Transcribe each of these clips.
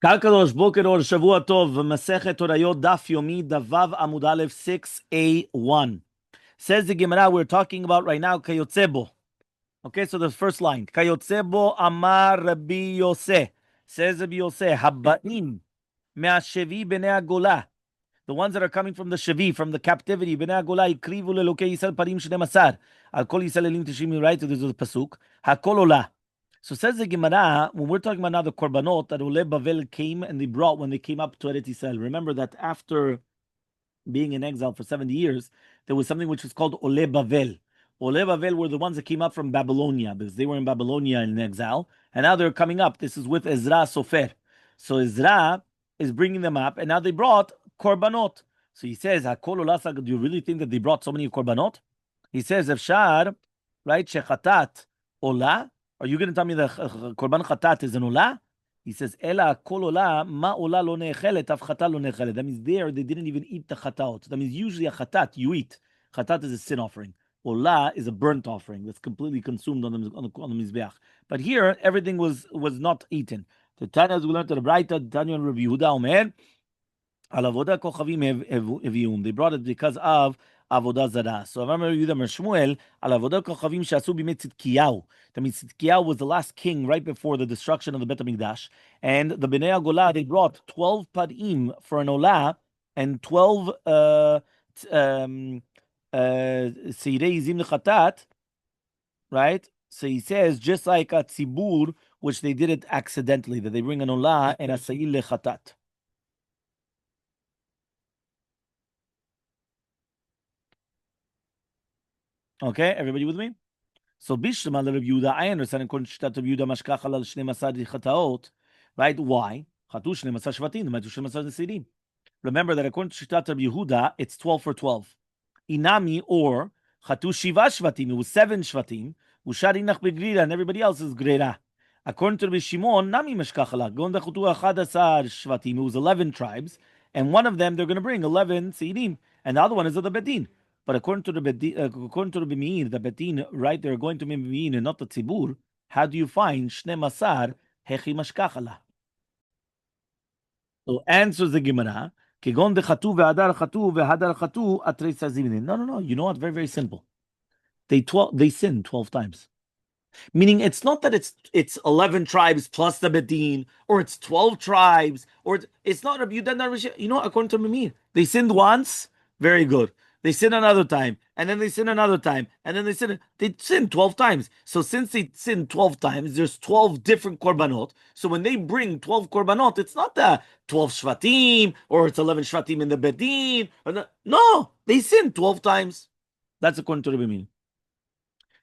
Kalkadosh Boker Or Shavua Tov Masechet Horayot Daf Yomi Davav Amud Aleph 6a1. Says the Gemara we're talking about right now Kayotzebo. Okay, so the first line Kayotzebo Amar Rabbi Yoseh. Says Rabbi Yoseh Habbaim Me'ashevi Bnei Agola. The ones that are coming from the Shevi, from the captivity, Bnei Agola Ikrivu Lelokei Yisrael Parim Shne Masar. Al Kol Yisrael Elim Tishim. Right, so there's a pasuk Hakol Ola. So says the Gemara, when we're talking about now the korbanot that Ole Bavel came and they brought when they came up to Eretz Yisrael. Remember that after being in exile for 70 years, there was something which was called Ole Bavel. Ole Bavel were the ones that came up from Babylonia because they were in Babylonia in exile, and now they're coming up. This is with Ezra Sofer. So Ezra is bringing them up, and now they brought korbanot. So he says, Hakol Ola, do you really think that they brought so many korbanot? He says, Efshar, right, Shechatat Ola. Are you going to tell me that korban chatat is an olah? He says, Ela kol olah, ma olah lo ne'echelet, av chatat lo ne'echelet. That means there they didn't even eat the chataot. That means usually a chatat you eat. Chatat is a sin offering. Olah is a burnt offering that's completely consumed on the mizbeach. But here everything was not eaten. The Tanya, as we learned to the Braita, Tanya and Rabbi Yehuda Omer, al avodah kochavim evium. They brought it because of avodah zarah. So I remember Yehuda Shmuel al avodah kochavim shasu b'mei Tzidkiyahu. That means Tzidkiyahu was the last king right before the destruction of the Bet HaMikdash. And the Bnei Agola, they brought 12 parim for an olah and 12 seirei zim lechatat, right? So he says, just like a tzibur, which they did it accidentally, that they bring an olah and a seir lechatat. Okay, everybody with me? So Bishma Rabbi Yehuda, I understand according to Shtat Rabbi Yehuda Mashkach Halal Shnei Masar Chataot, right? Why? Chatu Shnei Masar Shvatim, Matu Shnei Masar Nesirim. Remember that according to Shtat Rabbi Yehuda, it's 12 for 12. Inami or Chatu Shiva Shvatim, it was 7 Shvatim, Ushar Inach Begrira, and everybody else is Grera. According to Rabbi Shimon, Nami Mashkach Halal, Gonda Chutu Achadasar Shvatim, it was 11 tribes, and one of them they're going to bring 11 Seidim, and the other one is of the Bedin. But according to the Meir, the Betin, right, they're going to Meir and not the Tzibur. How do you find Shnei Masar Hechi Mashkachala? So answers the Gemara. Kegon de Chatu ve'adar Chatu ve'hadar Chatu atrei sazivinin. No. You know what? Very, very simple. They sinned 12 times. Meaning it's not that it's 11 tribes plus the Bedin, or it's 12 tribes, or it's not Rabbi Yehuda. You know, according to Meir, they sinned once, very good. They sin another time, and then they sin another time, and then they sin 12 times. So since they sin 12 times, there's 12 different korbanot. So when they bring 12 korbanot, it's not the 12 shvatim, or it's 11 shvatim in the bedin. No, they sin 12 times. That's according to Rabbi Meir.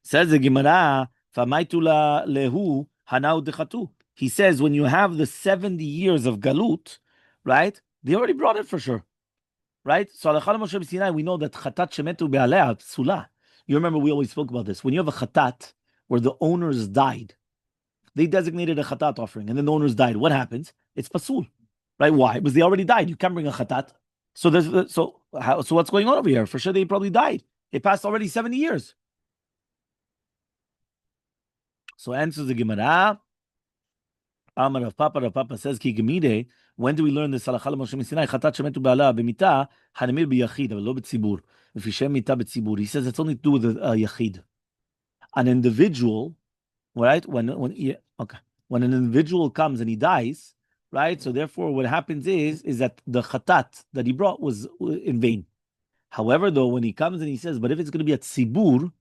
Says the Gemara, "Famaitula lehu hanau dechatu." He says when you have the 70 years of galut, right? They already brought it for sure. Right? So we know that chatat shemetu be'alea psula. You remember we always spoke about this. When you have a chatat where the owners died, they designated a chatat offering, and then the owners died. What happens? It's pasul, right? Why? Because they already died. You can't bring a chatat. So what's going on over here? For sure, they probably died. It passed already 70 years. So answers the Gemara. Amar Rav Papa says, Ki Gemide, when do we learn this? Halakha Moshe Sinai, Chatat shemetu be'ala b'mita, hanamir b'yachid, but lo b'tzibur. If Hishem mita b'tzibur, he says it's only to do with a yachid. An individual, right? When an individual comes and he dies, right? So therefore, what happens is that the chatat that he brought was in vain. However, though, when he comes and he says, but if it's going to be a tzibur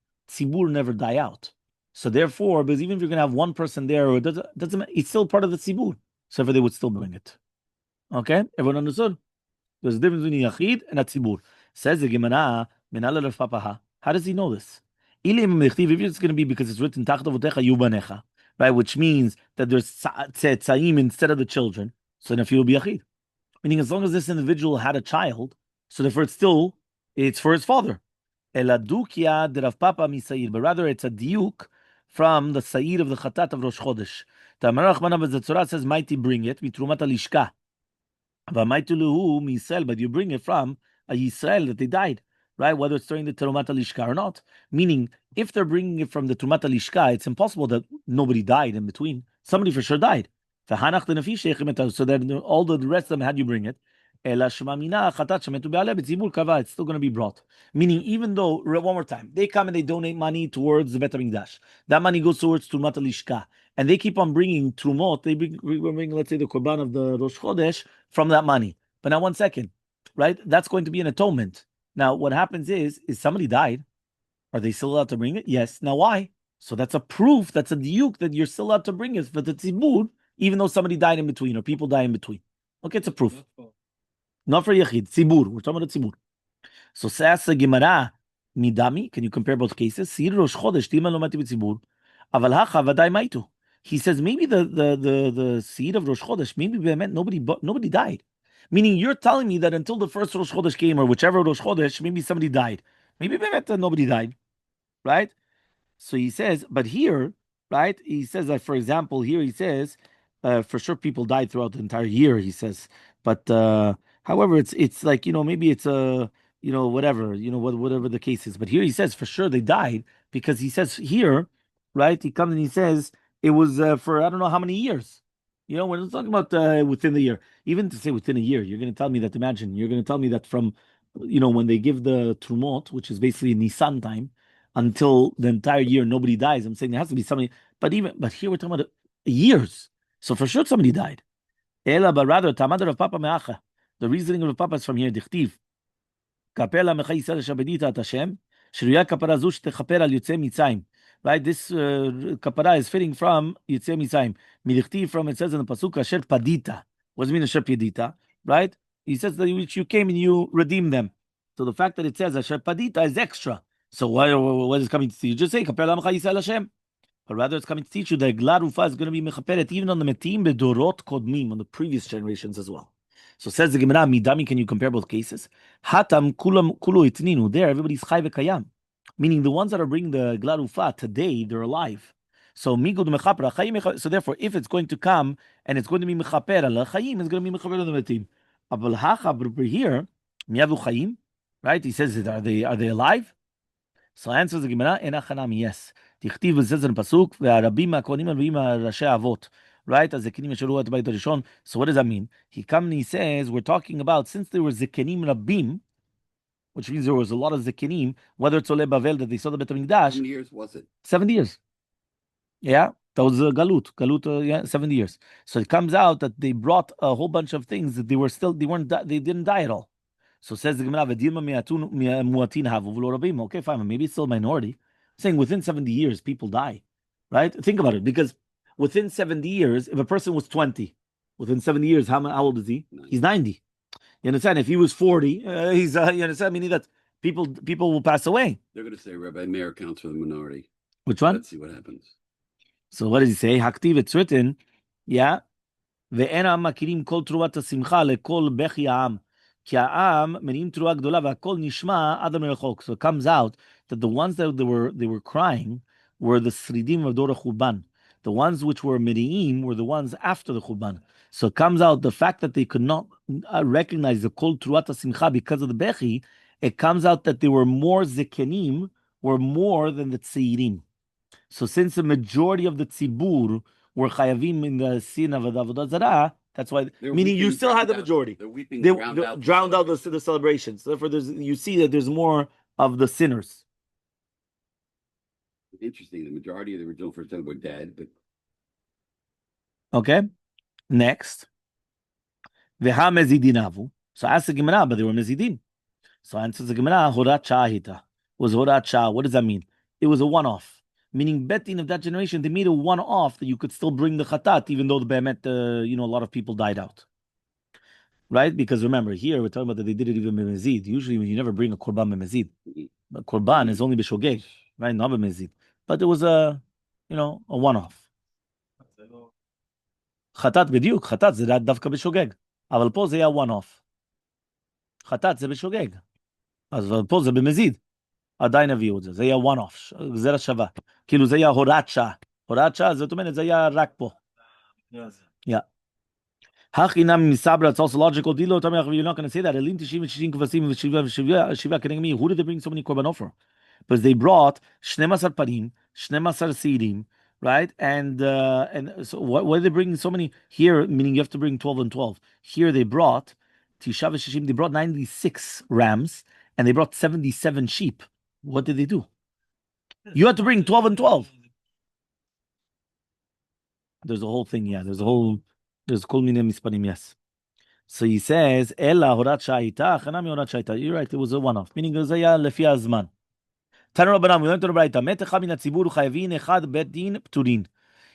never die out. So therefore, because even if you're going to have one person there, or it doesn't, it's still part of the tzibur. So they would still bring it. Okay, everyone understood? There's a difference between yachid and a tzibur. Says the Gemara, how does he know this? If it's going to be because it's written right, which means that there's tzetzaim instead of the children, so then will be yachid. Meaning, as long as this individual had a child, so therefore it's for his father. Eladukia de Rav Papa misair, but rather it's a diuk from the Sair of the Chatat of Rosh Chodesh. The Amarach Mana Bezetzorah says, mighty bring it, mitrumat alishka. V'maituluhu misel, but you bring it from a Yisrael that they died, right? Whether it's during the Terumat alishka or not. Meaning, if they're bringing it from the Terumat alishka, it's impossible that nobody died in between. Somebody for sure died. So then all the rest of them, how'd you bring it? It's still going to be brought. Meaning, even though, one more time, they come and they donate money towards the Bet HaMikdash. That money goes towards Trumat Lishka. And they keep on bringing Trumot, they bring, let's say, the Korban of the Rosh Chodesh from that money. But now, one second, right? That's going to be an atonement. Now, what happens is somebody died. Are they still allowed to bring it? Yes. Now, why? So that's a proof, that's a diuk that you're still allowed to bring it for the tzibur, even though somebody died in between or people die in between. Okay, it's a proof. Not for yachid, tzibur. We're talking about tzibur. So says the Gemara, midami. Can you compare both cases? Sir Rosh Chodesh tima lo mati b'tzibur, aval hacha vadai maitu. He says maybe the seed of Rosh Chodesh, maybe nobody died. Meaning you're telling me that until the first Rosh Chodesh came or whichever Rosh Chodesh, maybe somebody died. Maybe nobody died, right? So he says, but here, right? He says that, for example, here he says, for sure people died throughout the entire year. He says, but however, it's like maybe it's a whatever whatever the case is. But here he says for sure they died because he says here, right? He comes and he says it was for I don't know how many years. We're talking about within the year. Even to say within a year, you're going to tell me that. Imagine you're going to tell me that from when they give the trumot, which is basically Nisan time, until the entire year nobody dies. I'm saying there has to be somebody, but here we're talking about years. So for sure somebody died. Ela, but rather Tamad of Papa Meacha. The reasoning of Papa is from here. Dichtiv. Kapela Mecha Yisrael Shabedita at Hashem. Shriya Kapara Zush Techaper al Yotzei Mitzrayim. Right, this kapara is fitting from Yotzei Mitzrayim. Midichtiv from it says in the pasuk Asher Padita. What does it mean Asher Padita? Right? He says that which you came and you redeemed them. So the fact that it says Asher Padita is extra. So what is coming to teach you? Just say Kapela Mecha Yisrael Hashem. But rather it's coming to teach you that Glad Rufa is going to be mechaperet even on the metim bedorot kodmim, on the previous generations as well. So says the Gemara, midami, can you compare both cases? Hatam kulam kulu itninu. There, everybody's chai v'kayam. Meaning the ones that are bringing the Glad Rufa today, they're alive. So migud mechaper, so therefore, if it's going to come and it's going to be mechaper al chayim, it's going to be mechaper on the metim. Abel hacha here, miyavu chayim, right? He says, are they alive? So answers the Gemara, enachanam, yes. תכתיב בזזר פסוק, והרבים מהכהנים מביאים ראשי האבות, right? אז זקנים ישאלו את הבית הראשון. So what does that mean? He comes and he says, we're talking about, since there were זקנים רבים, which means there was a lot of זקנים, whether it's עולי בבל that they saw the Bet HaMikdash. How many years was it? 70 years. Yeah, that was Galut. Yeah, 70 years. So it comes out that they brought a whole bunch of things that they didn't die at all. So says the Gemara, okay, fine, maybe it's still a minority. Saying within 70 years, people die, right? Think about it, because within 70 years, if a person was 20, within 70 years, how old is he? 90. He's 90. You understand? If he was 40, he's, you understand? Meaning that people will pass away. They're going to say Rabbi Meir counts for the minority. Which one? Let's see what happens. So what does he say? Haktiv, it's written, yeah. ואין העם מכירים כל תרועת השמחה לכל בכי העם. כי העם מניעים תרועה גדולה והכל נשמע עד המרחוק. So it comes out that the ones that they were crying were the sridim of Dor HaChurban. The ones which were meri'im were the ones after the Churban. So it comes out the fact that they could not recognize the kol truat simcha because of the bechi. It comes out that they were more zekenim, were more than the tzeirim. So since the majority of the tzibur were chayavim in the sin of Avodah Zarah, that's why. Meaning you still had the majority. They drowned out the celebrations. So therefore, you see that there's more of the sinners. Interesting. The majority of the original first ten were dead, but okay. Next, veha mezidinavu. So ask the Gemara, but they were mezidin. So answers the Gemara, horat shahita was horat shah. What does that mean? It was a one-off. Meaning, betting of that generation, they made a one-off that you could still bring the chatat, even though the behemet, a lot of people died out. Right? Because remember, here we're talking about that they did it even b'mezid. Usually, you never bring a korban b'mezid. But korban is only b'shogeg, right? Not b'mezid. But it was a one-off. חטאת בדיוק, חטאת זה דווקא בשוגג. אבל פה זה היה one-off. חטאת זה בשוגג. אז פה זה במזיד. עדיין הביאו את זה. זה היה one-off. זה לשווה. כאילו זה היה הוראת שעה. הוראת שעה, זאת אומרת, זה היה רק פה. Yeah. הכינם מסברה, it's also logical. Dilo, you're not going to say that. אלים 90 כבשים ושבעה כנגד מי. Who did they bring so many korban offer? Because they brought 12 parim, 12 seirim, right? And so why are they bringing so many here? Meaning you have to bring 12 and 12. Here they brought Tisha v'Shishim. They brought 96 rams and they brought 77 sheep. What did they do? You had to bring 12 and 12. There's a whole thing, yeah. There's kol minei misparim, yes. So he says, Ella horat sha'ita, chanami horat sha'ita. You're right, it was a one-off. Meaning it was a lefi azman. Tanu Rabbanan, we learned to the Braita, met echad min hatzibur chayavin echad bet din pturin.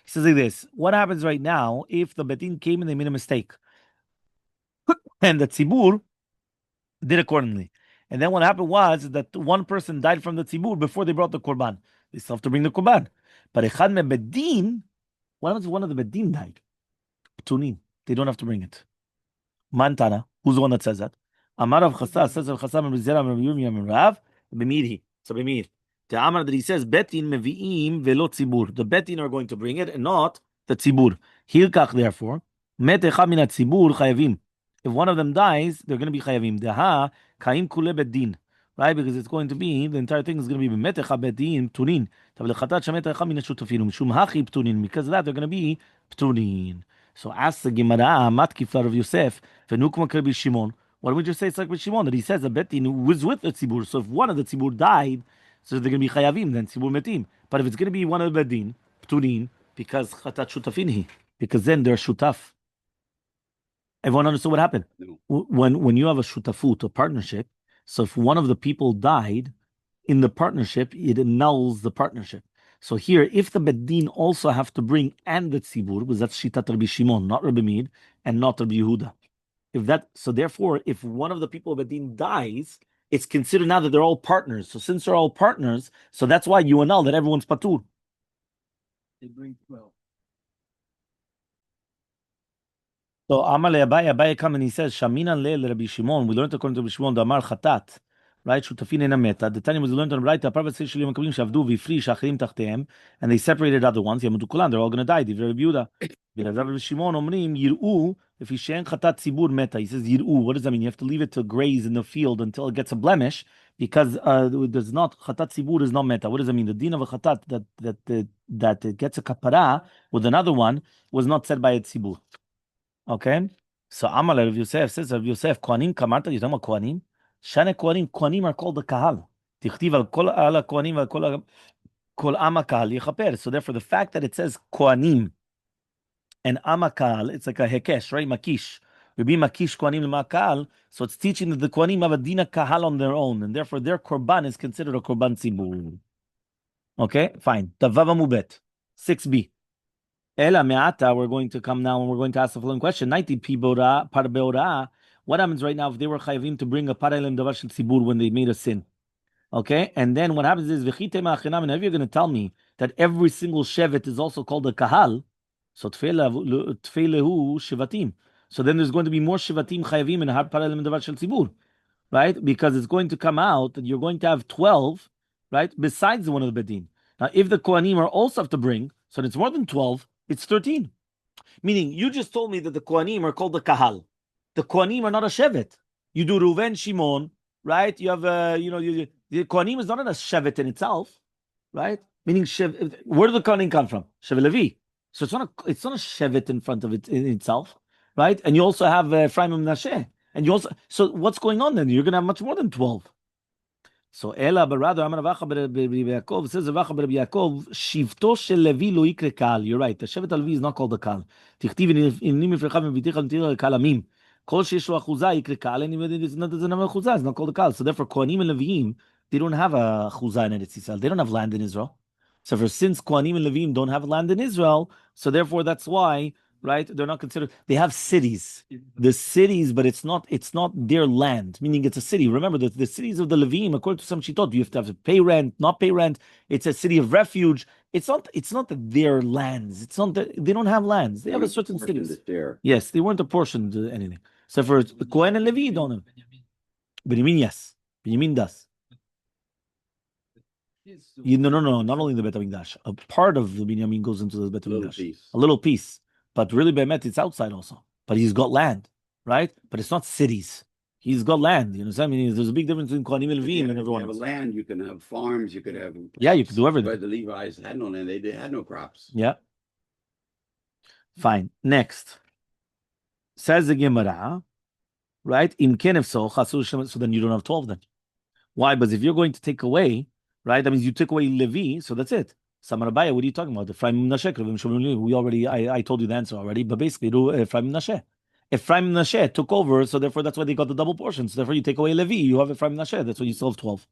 He says like this, what happens right now if the bet din came and they made a mistake? And the tzibur did accordingly. And then what happened was that one person died from the tzibur before they brought the korban. They still have to bring the korban. But echad me bet din, what happens if one of the bet din died? Pturin. They don't have to bring it. Mantana, who's the one that says that? Amar of Chassa says of Chassa Mizera Yomi Rav B'mirhi. So B'mir. The Amar that he says Betin Mevi'im Velo Tzibur. The Betin are going to bring it and not the Tzibur. Hilkach therefore Met Echad Min Tzibur Chayavim. If one of them dies, they're going to be Chayavim. Deha Kaim Kule Bedin. Right, because it's going to be the entire thing is going to be Met Echad Bedin Pturin. Tavlechatat Shemet Echad Min Shutafin Mishum Hachi Pturin. Because of that, they're going to be Pturin. So ask the Gemara, Matkifar of Yosef, Venukma Rabbi Shimon. Why don't we just say it's like with Shimon that he says a betin was with the tzibur. So if one of the tzibur died, so they're going to be chayavim, then tzibur metim. But if it's going to be one of the bedin, pturin, because chatat shutafinhi, because then they're shutaf. Everyone understood what happened? No. When you have a shutafut, a partnership, so if one of the people died in the partnership, it annuls the partnership. So here, if the Beddin also have to bring and the Tzibur, because that's Shitat Rabbi Shimon, not Rabbi Meir, and not Rabbi Yehuda. So therefore, if one of the people of Beddin dies, it's considered now that they're all partners. So since they're all partners, so that's why you annul that everyone's patur. They bring 12. So Amaleh Abaye come and he says, Shamina le Rabbi Shimon. We learned according to Rabbi Shimon, the Amar Chatat. Right? Shutafin ena meta. The time was learned on Braita. Parvat says Shlim Makablim Shavdu v'Ifri Shachirim Tachteim, and they separated other ones. Yamudu Kulan. They're all going to die. Divir Rabbi Yehuda. Rabbi Shimon Omrim Yir'u. If he's she'en Chatat Tzibur meta, he says Yir'u. What does that mean? You have to leave it to graze in the field until it gets a blemish, because there's not Chatat Tzibur is not meta. What does that mean? The din of a Chatat that it gets a kapara with another one was not said by a Tzibur. Okay, so Amaleh Rav Yosef says, Rav Yosef, Kohanim kamarta, you're talking about Kohanim? Shane Kohanim are called the Kahal. Tichtiv al kol ala Kohanim al kol ama Kahal yechaper. So therefore, the fact that it says Kohanim and ama Kahal, it's like a hekesh, right? Makish. Rabbi Makish Kohanim l'makal. So it's teaching that the Kohanim have a dina Kahal on their own, and therefore their korban is considered a korban tzibur. Okay, fine. Tavav amubet 6b. Ela me'ata, we're going to come now and we're going to ask the following question. What happens right now if they were chayavim to bring a paralel davar shel tzibur when they made a sin? Okay, and then what happens is, if you're going to tell me that every single shevet is also called a kahal, so tfeilehu shivatim. So then there's going to be more shivatim chayavim in a paralel davar shel tzibur, right? Because it's going to come out that you're going to have 12, right? Besides the one of the bedin. Now, if the kohanim are also have to bring, so it's more than 12. It's 13. Meaning, you just told me that the Kohanim are called the Kahal. The Kohanim are not a Shevet. You do Reuven, Shimon, right? You have, the Kohanim is not a Shevet in itself, right? Meaning, where do the Kohanim come from? Shevet Levi. So it's not a Shevet in front of it in itself, right? And you also have Ephraim and Menashe. And so what's going on then? You're going to have much more than 12. So Ela, but rather, Amar Avacha Rabbi Yaakov says Avacha Rabbi Yaakov Shivto shel Levi lo ikre kal. You're right. The Shevet Levi is not called the kal. Tichtiv in nim ifrecha meviticha mtira kalamim. Kol sheyesh lo achuzah ikre kal. And even it's not achuzah, it's not called the kal. So therefore, Kohanim and Leviim, they don't have a achuzah in Eretz Yisrael. They don't have land in Israel. So since Kohanim and Leviim don't have land in Israel, so therefore that's why. Right, they're not considered. They have cities, the cities, but it's not their land. Meaning, it's a city. Remember, the cities of the Levim, according to some shitot, you have to pay rent, not pay rent. It's a city of refuge. It's not that their lands. It's not that they don't have lands. They have a certain cities. Yes, they weren't apportioned to anything. So for Kohen and Levi, don't have. Benjamin, yes, Benjamin does. No, not only the Bet HaMikdash. A part of the Binyamin goes into the Bet HaMikdash. A little piece. But really, Be'emet, it's outside also. But he's got land, right? But it's not cities. He's got land. You know what I mean? There's a big difference between Kohanim and Levim and everyone else. You have land, you can have farms, you could have crops. Yeah, you can do everything. But the Levites had no land; they had no crops. Yeah. Fine. Next. Says the Gemara, right? So then you don't have 12 then. Why? Because if you're going to take away, right? That means you took away Levi, so that's it. Samarabaya, what are you talking about? Ephraim Menashe. We already, I told you the answer already, but basically, Ephraim Menashe. Ephraim Menashe took over, so therefore that's why they got the double portions. Therefore, you take away Levi, you have Ephraim Menashe. That's why you still have 12.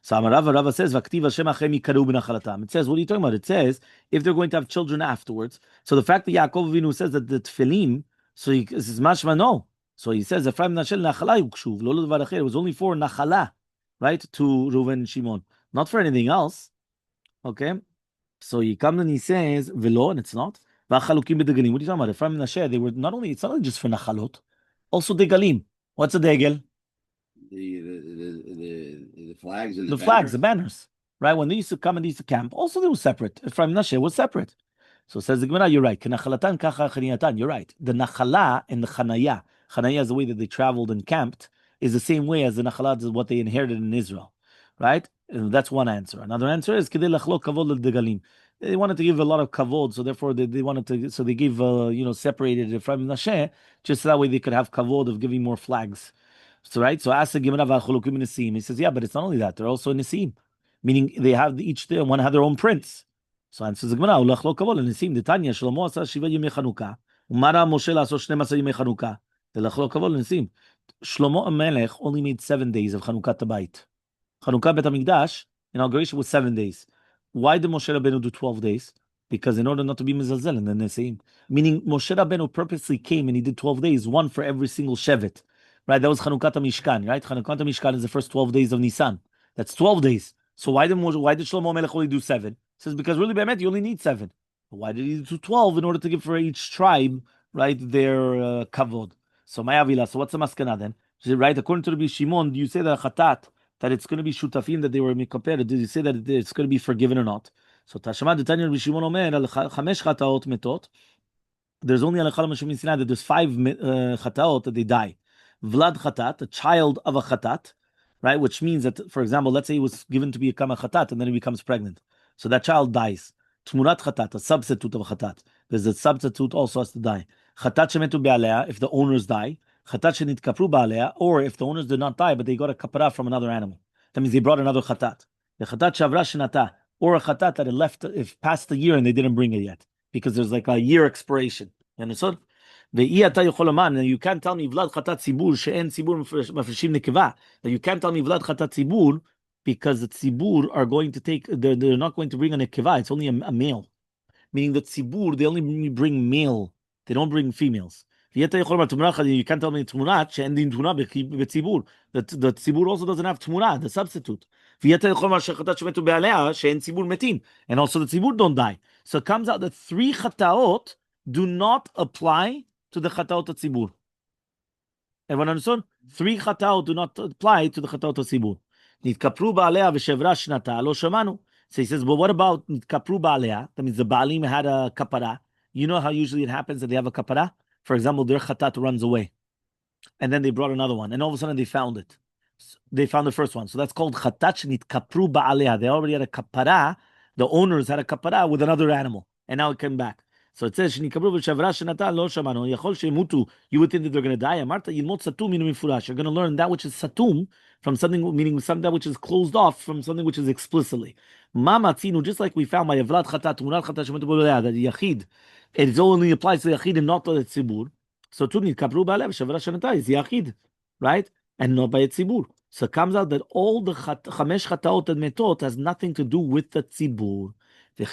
So Rava says, "Vaktiv Hashem achem yikaru b'nachalatam." It says, what are you talking about? It says if they're going to have children afterwards. So the fact that Yaakov Avinu says that the tefillin, so he says mashma no. So he says Ephraim Menashe nachala yukshuv lo levar acher. It was only for nachala, right, to Reuven and Shimon, not for anything else. Okay, so he comes and he says velo, and it's not. V'achalukim b'degalim. What are you talking about? Ephraim Menashe, they were not only, it's not only just for nachalot, also degalim. What's a degel? The flags and the flags, the banners, right? When they used to come and they used to camp, also they were separate. Ephraim Menashe was separate. So says the Gemara, you're right. You're right. The nachala and the chanaya is the way that they traveled and camped, is the same way as the nachala is what they inherited in Israel, right? And that's one answer. Another answer is they wanted to give a lot of kavod, so therefore they wanted to, so they gave separated Ephraim Menashe, just so that way they could have kavod of giving more flags. So right, so ask the Gemara v'achulukim nisim. He says, yeah, but it's not only that; they're also nisim, meaning they have each one have their own prince. So answers the Gemara, ulach lo kavol nisim. The Tanya Shlomo asa shiva yemei Chanukah, umara Moshe laso 12 yemei Chanukah. The ulach lo kavol nisim. Shlomo Melech only made 7 days of Chanukah Tabayit. Chanukah Bet Hamikdash inauguration was 7 days. Why did Moshe Rabbeinu do 12 days? Because in order not to be mizalzel in the Neseim, meaning Moshe Rabbeinu purposely came and he did 12 days, one for every single shevet. Right, that was Chanukah Mishkan, right? Chanukah Mishkan is the first 12 days of Nisan. That's 12 days. So why did Shlomo Melech only do 7? He says, because really, Be'emet, you only need 7. But why did he do 12? In order to give for each tribe, right, their kavod. So Mayavila, so what's the maskana then? Right, according to Rabbi Shimon, do you say that chatat, that it's going to be shutafim, that they were compared? Did you say that it's going to be forgiven or not? So Tashma, the Tanya Rabbi Shimon Omer, chamesh chataot metot. There's only a Sinai that there's 5 chataot that they die. Vlad chatat, a child of a chatat, right? Which means that, for example, let's say he was given to become a chatat and then he becomes pregnant. So that child dies. Tmurat chatat, a substitute of a chatat. There's a substitute also has to die. Chatat shemetu be'alea, if the owners die. Chatat shenitkapru be'alea, or if the owners did not die, but they got a kapara from another animal. That means they brought another chatat. The chatat shavra shenata, or a chatat that it left, if past the year and they didn't bring it yet, because there's like a year expiration. You understand? And you can't tell me Vlad Chatat Tzibur she'en Tzibur mafreshim nekeva. That you can't tell me Vlad Chatat Tzibur because the Tzibur are going to take. They're not going to bring a nekeva. It's only a male, meaning the Tzibur they only bring male. They don't bring females. You can't tell me Tmunat she'en din Tmunah betzibur. That the Tzibur also doesn't have Tmunah, the substitute. And also the Tzibur don't die. So it comes out that 3 chataot do not apply to the chataot tzibur. Everyone understood? 3 chataot do not apply to the chataot tzibur. Nitkapru ba'alea v'shevra shnata lo shamanu. So he says, but what about nitkapru ba'alea? That means the baalim had a kapara. You know how usually it happens that they have a kapara? For example, their chatat runs away. And then they brought another one. And all of a sudden they found it. They found the first one. So that's called chatat nitkapru ba'alea. They already had a kapara. The owners had a kapara with another animal. And now it came back. So it says, you would think that they're going to die. You're going to learn that which is satum from something, meaning something that which is closed off from something which is explicitly. Just like we found by Evlat Chatat, that Yachid, it only applies to Yachid and not to the Tzibur. So too, Kapru Ba'alev, Shavra Shanata is Yachid, right? And not by Tzibur. So it comes out that all the Chamesh Chataot and Metot has nothing to do with the Tzibur. So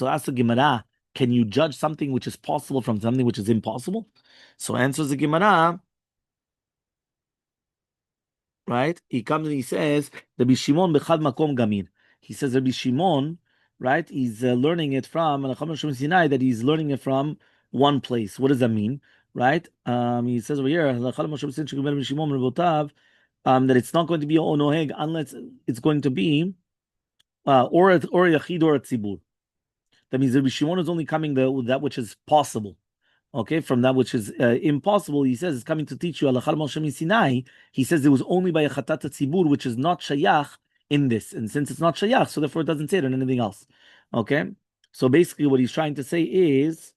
ask the Gemara, can you judge something which is possible from something which is impossible? So answers the Gemara, right? He comes and he says, Rabbi Shimon bechad makom gamir. He says Rabbi Shimon, right? He's learning it from Sinai, that he's learning it from one place. What does that mean, right? He says over here, that it's not going to be onoheg unless it's going to be or a yachid or a tzibur. That means Rabbi Shimon is only coming with that which is possible. okay, from that which is impossible. He says it's coming to teach you Alachal Moshe Sinai. He says it was only by a Chatat Tzibur, which is not Shayach in this. And since it's not Shayach, so therefore it doesn't say it on anything else. Okay? So basically what he's trying to say is,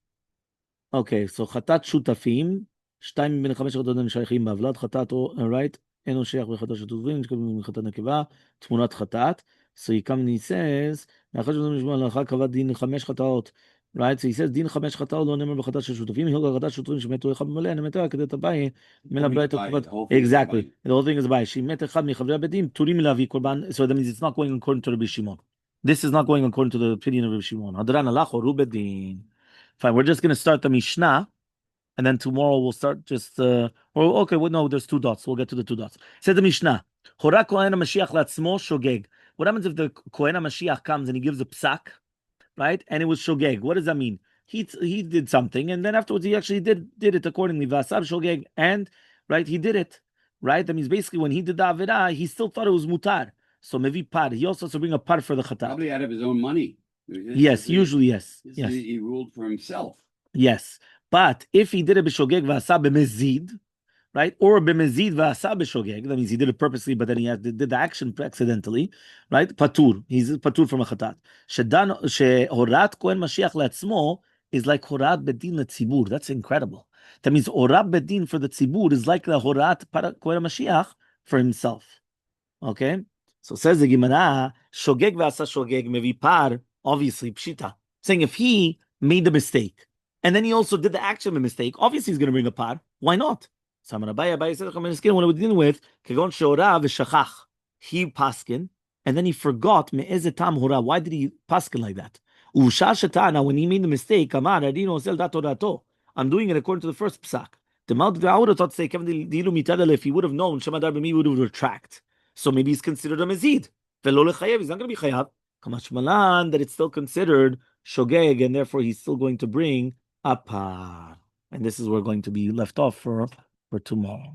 okay, so Chatat Shutafim, שתיים מבין חמש חטאות הם שייכים בהבלד, חטאת, right? אינו שייך בחטאת שותפים, נשקלים מחטאת נקבה, תמונת חטאת. So he comes and he says, מאחר שאתם נשמע לאחר קבע דין חמש חטאות, right? So he says, דין חמש חטאות לא נאמר בחטאת של שותפים, הילגה חטאת שותפים שמתו אחד ממלא, אני מתו כדי תבאי, מלבא את הקובת. Exactly. The whole thing is by, שאם מת אחד מחברי הבית תורים להביא קורבן, so that means it's not going according to Rabbi Shimon. This is not going according to the opinion of Rabbi Shimon. הדרן הלך או רובדין. Fine, we're just going to start the Mishnah. And then tomorrow we'll start just, okay, well, no, there's two dots. We'll get to the two dots. Said the Mishnah, Hora Kohen HaMashiach latzmo shogeg. What happens if the Kohen HaMashiach comes and he gives a psak, right? And it was shogeg. What does that mean? He did something, and then afterwards he actually did it accordingly. Vasab shogeg, and, right, he did it, right? That means basically when he did the Avirah, he still thought it was mutar. So maybe par. He also has to bring a par for the Chatat. Probably out of his own money. Yes, usually, yes. Yes. He ruled for himself. Yes. But if he did it b'shogeg v'asa b'mezid, right, or b'mezid v'asa b'shogeg, that means he did it purposely, but then he did the action accidentally, right? Patur, he's patur from a chatat. Shehorat kohen mashiach le'atzmo is like horat bedin le'tzibur. That's incredible. That means horat bedin for the tzibur is like the horat kohen mashiach for himself. Okay, so says the Gemara, shogeg v'asa shogeg mevi par, obviously pshita, saying if he made the mistake. And then he also did the action of a mistake. Obviously, he's going to bring a par. Why not? So Rabbi said, what we're dealing with, he paskin, and then he forgot, why did he paskin like that? When he made the mistake, I'm doing it according to the first psak. I would have thought to say, if he would have known, he would have retract. So maybe he's considered a mezid. He's not going to be chayav. That it's still considered shogeg, and therefore he's still going to bring a par. And this is where we're going to be left off for tomorrow.